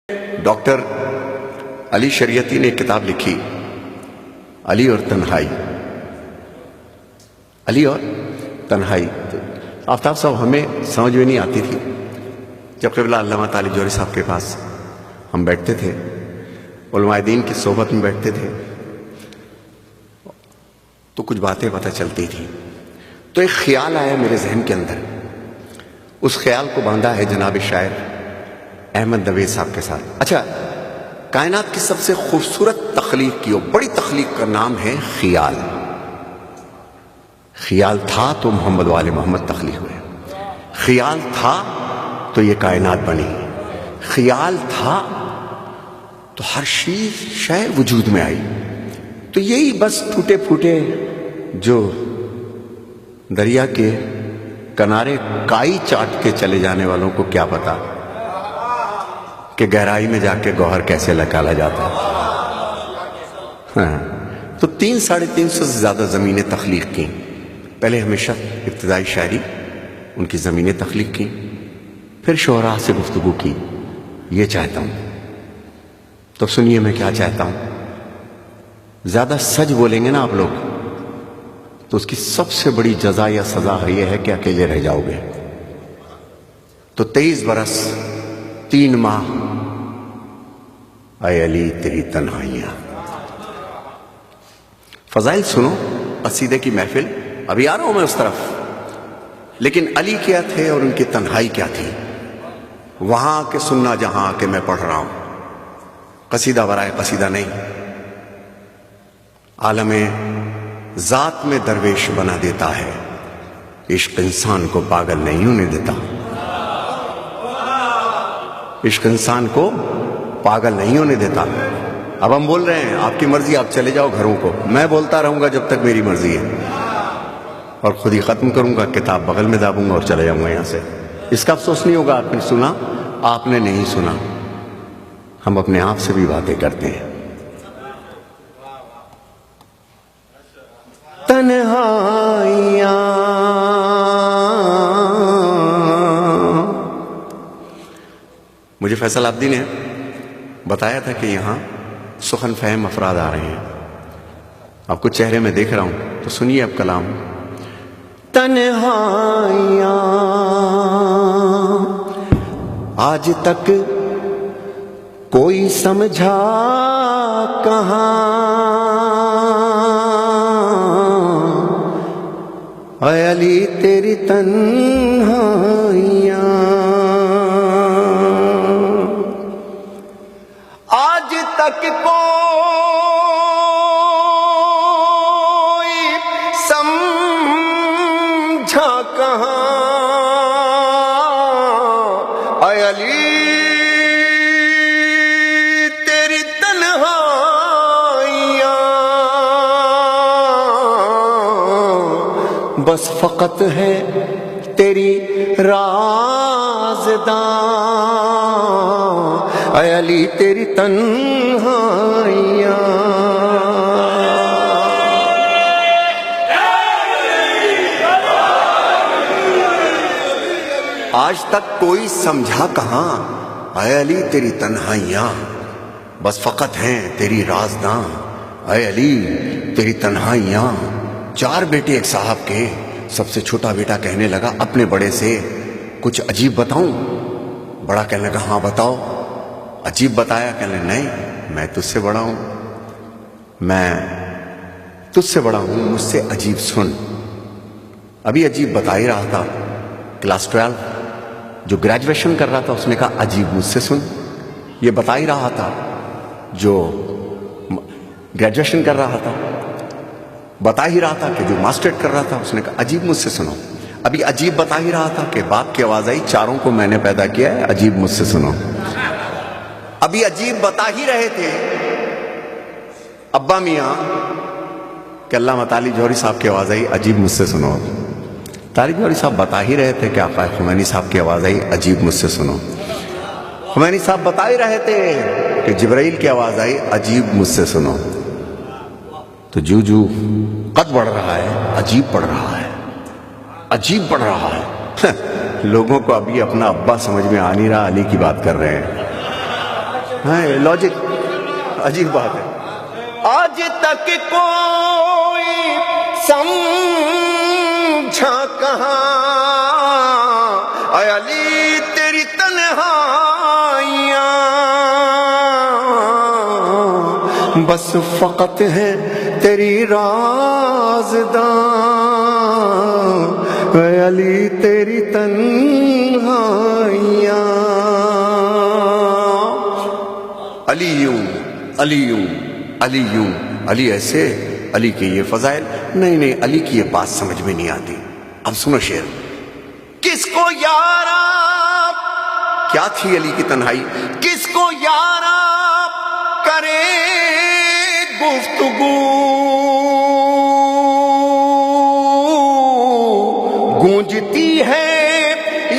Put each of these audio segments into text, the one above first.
Doctor علی شریعتی نے ایک کتاب لکھی، علی اور تنہائی. علی اور تنہائی. آفتاب صاحب ہمیں سمجھ میں نہیں آتی تھی. جب قبلہ علامہ طالب جوہری صاحب کے پاس ہم بیٹھتے تھے، علماء دین کی صحبت میں بیٹھتے تھے، تو کچھ باتیں پتہ چلتی تھی. تو ایک خیال آیا میرے ذہن کے اندر. اس خیال کو باندھا ہے جناب شاعر احمد نوید صاحب کے ساتھ. اچھا، کائنات کی سب سے خوبصورت تخلیق کی اور بڑی تخلیق کا نام ہے خیال. خیال تھا تو محمد والے محمد تخلیق ہوئے. خیال تھا تو یہ کائنات بنی. خیال تھا تو ہر شے وجود میں آئی. تو یہی بس ٹوٹے پھوٹے جو دریا کے کنارے کائی چاٹ کے چلے جانے والوں کو کیا پتا کہ گہرائی میں جا کے گوہر کیسے نکالا جاتا ہے. تو 300-350 سے زیادہ زمینیں تخلیق کی. پہلے ہمیشہ ابتدائی شاعری ان کی زمینیں تخلیق کی، پھر شعراء سے گفتگو کی. یہ چاہتا ہوں تو سنیے میں کیا چاہتا ہوں. زیادہ سچ بولیں گے نا آپ لوگ تو اس کی سب سے بڑی جزا یا سزا یہ ہے کہ اکیلے رہ جاؤ گے. تو 23 برس 3 ماہ اے علی تیری تنہائیاں. فضائل سنو، قصیدے کی محفل. ابھی آ رہا ہوں میں اس طرف. لیکن علی کیا تھے اور ان کی تنہائی کیا تھی، وہاں کے سننا جہاں کہ میں پڑھ رہا ہوں. قصیدہ برائے قصیدہ نہیں. عالم ذات میں درویش بنا دیتا ہے، عشق انسان کو پاگل نہیں ہونے دیتا. عشق انسان کو پاگل نہیں ہونے دیتا. اب ہم بول رہے ہیں آپ کی مرضی، آپ چلے جاؤ گھروں کو. میں بولتا رہوں گا جب تک میری مرضی ہے، اور خود ہی ختم کروں گا، کتاب بغل میں دابوں گا اور چلے جاؤں گا یہاں سے. اس کا افسوس نہیں ہوگا آپ نے سنا، آپ نے نہیں سنا. ہم اپنے آپ سے بھی باتیں کرتے ہیں. تنہائیاں مجھے فیصل عابدی نے بتایا تھا کہ یہاں سخن فہم افراد آ رہے ہیں. آپ کو چہرے میں دیکھ رہا ہوں تو سنیے اب کلام. تنہائیاں آج تک کوئی سمجھا کہاں، اے علی تیری تنہائیاں. آج تک کوئی سمجھا کہاں، اے علی تیری تنہائیاں. بس فقط ہے تیری رازداں، اے علی تیری تنہائیاں. آج تک کوئی سمجھا کہاں، اے علی تیری تنہائیاں. بس فقط ہیں تیری رازداں، اے علی تیری تنہائیاں. 4 بیٹے ایک صاحب کے. سب سے چھوٹا بیٹا کہنے لگا اپنے بڑے سے کچھ عجیب بتاؤں. بڑا کہنے لگا ہاں بتاؤ. عجیب بتایا، کہنے نہیں میں تجھ سے بڑا ہوں، میں تجھ سے بڑا ہوں، مجھ سے عجیب سن. ابھی عجیب بتا ہی رہا تھا. کلاس 12 جو گریجویشن کر رہا تھا اس نے کہا عجیب مجھ سے سن. یہ بتا ہی رہا تھا جو گریجویشن کر رہا تھا، بتا ہی رہا تھا کہ جو ماسٹریٹ کر رہا تھا اس نے کہا عجیب مجھ سے سنو. ابھی عجیب بتا ہی رہا تھا کہ باپ کی آواز آئی 4 کو میں نے پیدا کیا ہے، عجیب مجھ سے سنو. ابھی عجیب بتا ہی رہے تھے ابا میاں کہ علامہ طالب جوہری صاحب کی آواز آئی عجیب مجھ سے سنو. طالب جوہری صاحب بتا ہی رہے تھے کہ آقا خمینی صاحب کی آواز آئی عجیب مجھ سے سنو. خمینی صاحب بتا ہی رہے تھے کہ جبرائیل کی آواز آئی عجیب مجھ سے سنو. تو جو قد بڑھ رہا ہے عجیب پڑھ رہا ہے، عجیب پڑھ رہا ہے. لوگوں کو ابھی اپنا ابا سمجھ میں آ نہیں رہا، علی کی بات کر رہے ہیں. ہے لوجک عجیب بات ہے. آج تک کوئی سمجھا کہاں اے علی تیری تنہائیاں، بس فقط ہے تیری رازداں اے علی تیری تنہائیاں. علی یوں علی یوں علی یوں، علی ایسے، علی کے یہ فضائل. نہیں علی کی یہ بات سمجھ میں نہیں آتی. اب سنو شعر. کس کو یارا کیا تھی علی کی تنہائی، کس کو یارا کرے گفتگو، گونجتی ہے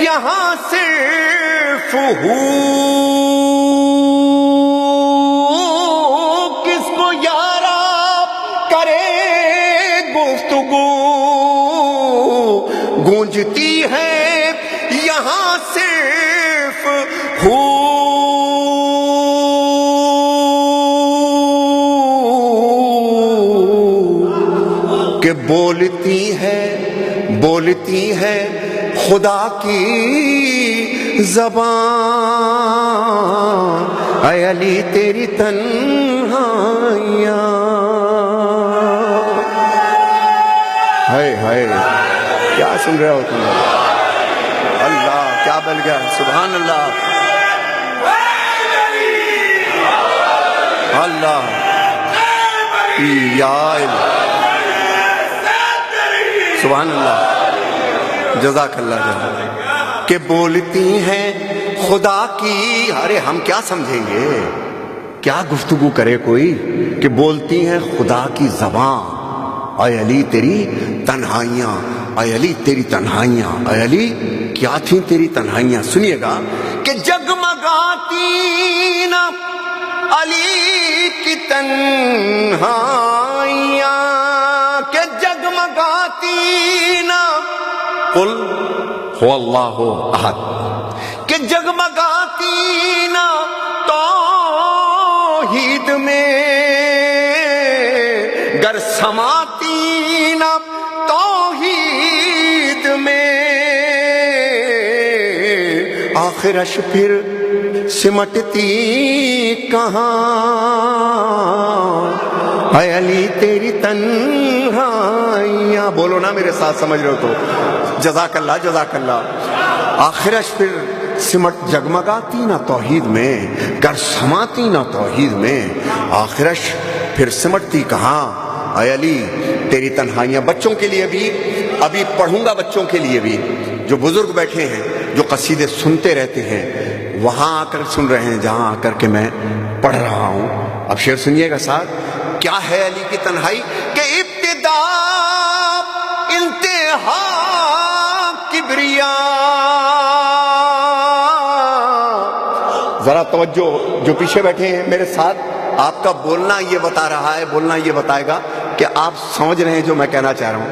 یہاں صرف ہو. کس کو یارا کرے گفتگو، گونجتی ہے یہاں صرف ہو. کہ بولتی ہے خدا کی زبان اے علی تیری تنہائیاں. ہائے کیا سن رہے ہو تم؟ اللہ کیا بل گیا، سبحان اللہ. اللہ یا سبحان اللہ، جزاک اللہ جزاک. کہ بولتی ہیں خدا کی، ارے ہم کیا سمجھیں گے، کیا گفتگو کرے کوئی، کہ بولتی ہیں خدا کی زبان اے علی تیری تنہائیاں، اے علی تیری تنہائیاں، اے علی کیا تھیں تیری تنہائیاں. سنیے گا کہ جگمگاتی نا علی کی تنہائیاں، کہ جگمگاتی نا قل هو اللہ احد، کہ جگمگاتی نا توحید میں، گر سماتی نا توحید میں، آخرش پھر سمٹتی کہاں اے علی تیری تنہائیاں. بولو نا میرے ساتھ، سمجھ رہے ہو تو جزاک اللہ جزاک اللہ. آخرش پھر سمٹ جگمگاتی نہ توحید میں، گر سماتی نہ توحید میں، آخرش پھر سمٹتی کہاں اے علی تیری تنہائیاں. بچوں کے لیے بھی ابھی پڑھوں گا، بچوں کے لیے بھی جو بزرگ بیٹھے ہیں، جو قصیدے سنتے رہتے ہیں، وہاں آ کر سن رہے ہیں جہاں آ کر کے میں پڑھ رہا ہوں. اب شعر سنیے گا ساتھ. کیا ہے علی کی تنہائی، کہ ابتدا انتہا کبریا. ذرا توجہ جو پیچھے بیٹھے ہیں میرے ساتھ، آپ کا بولنا یہ بتا رہا ہے، بولنا یہ بتائے گا کہ آپ سمجھ رہے ہیں جو میں کہنا چاہ رہا ہوں.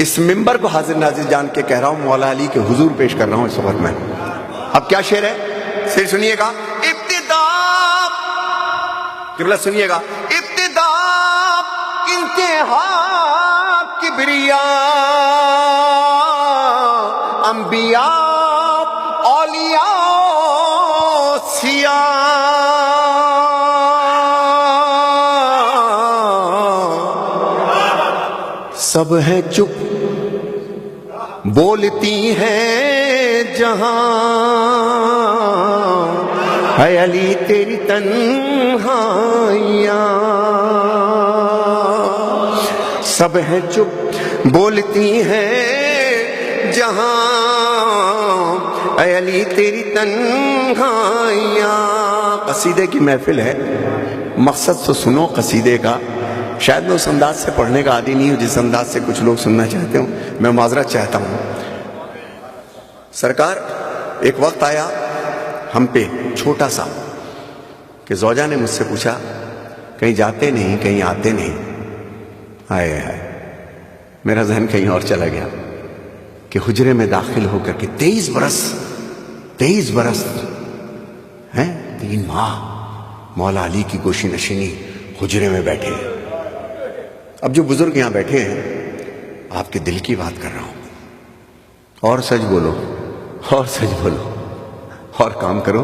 اس ممبر کو حاضر ناظر جان کے کہہ رہا ہوں، مولا علی کے حضور پیش کر رہا ہوں اس وقت میں. اب کیا شعر ہے، پھر سنیے گا. ابتدا قبلہ سنیے گا. ابتدا انتہا کبریا، انبیاء اولیاء سیاہ، سب ہیں چپ بولتی ہیں جہاں اے علی تیری تنہائیاں. سب ہیں چپ بولتی ہیں جہاں اے علی تیری تنہائیاں. قصیدے کی محفل ہے، مقصد تو سنو قصیدے کا. شاید میں اس انداز سے پڑھنے کا عادی نہیں ہوں جس انداز سے کچھ لوگ سننا چاہتے ہوں، میں معذرت چاہتا ہوں. سرکار ایک وقت آیا ہم پہ چھوٹا سا کہ زوجہ نے مجھ سے پوچھا کہیں جاتے نہیں، کہیں آتے نہیں. آئے میرا ذہن کہیں اور چلا گیا کہ حجرے میں داخل ہو کر کے 23 برس ہیں 3 ماہ مولا علی کی گوشی نشینی حجرے میں بیٹھے ہیں. اب جو بزرگ یہاں بیٹھے ہیں آپ کے دل کی بات کر رہا ہوں. اور سچ بولو، اور سچ بولو، اور کام کرو،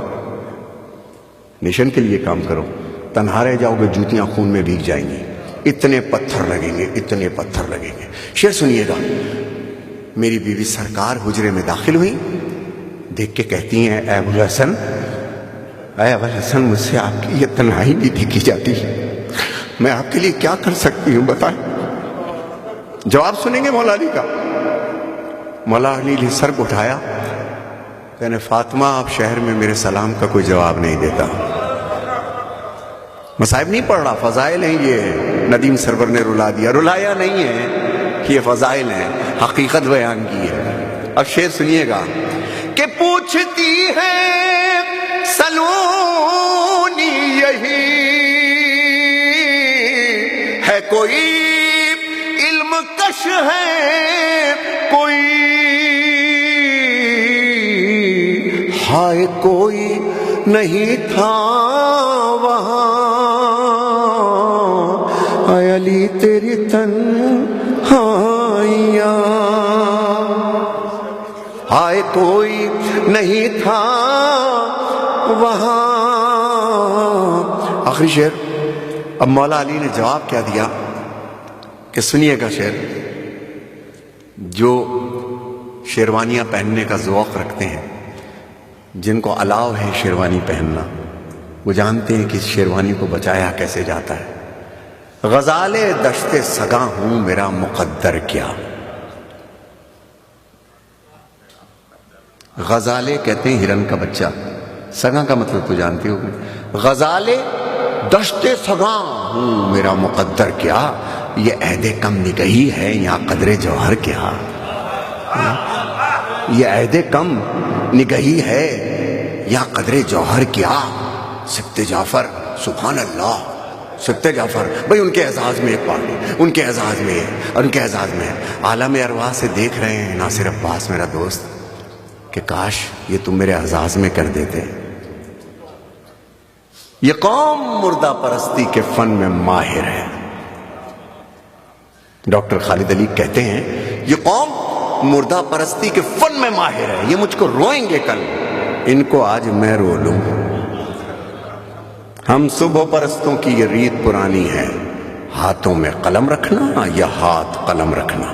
نیشن کے لیے کام کرو. تنہا رہ جاؤ گے جوتیاں خون میں بھیگ جائیں گی. اتنے پتھر لگیں گے، اتنے پتھر لگیں گے. شعر سنیے گا. میری بیوی سرکار حجرے میں داخل ہوئی، دیکھ کے کہتی ہیں اے ابوالحسن، اے ابوالحسن مجھ سے آپ کی یہ تنہائی نہیں دیکھی جاتی، میں آپ کے لیے کیا کر سکتی ہوں بتائیں. جواب سنیں گے مولا علی کا. مولا علی نے سر کو اٹھایا، کہنے فاطمہ آپ شہر میں میرے سلام کا کوئی جواب نہیں دیتا. مصائب نہیں پڑھ رہا، فضائل ہیں یہ. ندیم سرور نے رلا دیا، رلایا نہیں ہے، یہ فضائل ہیں، حقیقت بیان کی ہے. اب شعر سنیے گا کہ پوچھتی ہے سلونی یہی ہے کوئی علم کش ہے کوئی، ہائے کوئی نہیں تھا وہاں، اے علی تیری تنہائیاں، ہائے کوئی نہیں تھا وہاں. آخری شعر. اب مولا علی نے جواب کیا دیا کہ سنیے گا شعر. جو شیروانیاں پہننے کا ذوق رکھتے ہیں، جن کو الاؤ ہے شیروانی پہننا، وہ جانتے ہیں کہ اس شیروانی کو بچایا کیسے جاتا ہے. غزال دشت سگاں ہوں میرا مقدر کیا. غزالے کہتے ہیں ہرن کا بچہ، سگاں کا مطلب تو جانتے ہو. غزالے دشت سگاں ہوں میرا مقدر کیا، یہ عہد کم نگہی ہے یا قدر جوہر کیا. یہ عہد کم نگہی ہے یا قدر جوہر کیا. سبت جعفر، سبحان اللہ، سبت جعفر. بھئی ان کے اعزاز میں ایک پارٹی، ان کے اعزاز میں ہے، اور ان کے اعزاز میں ہے. عالم ارواح سے دیکھ رہے ہیں ناصر عباس میرا دوست کہ کاش یہ تم میرے اعزاز میں کر دیتے. یہ قوم مردہ پرستی کے فن میں ماہر ہے. ڈاکٹر خالد علی کہتے ہیں یہ قوم مردہ پرستی کے فن میں ماہر ہے. یہ مجھ کو روئیں گے کل، ان کو آج میں رو لوں. ہم صبح پرستوں کی یہ ریت پرانی ہے، ہاتھوں میں قلم رکھنا یا ہاتھ قلم رکھنا.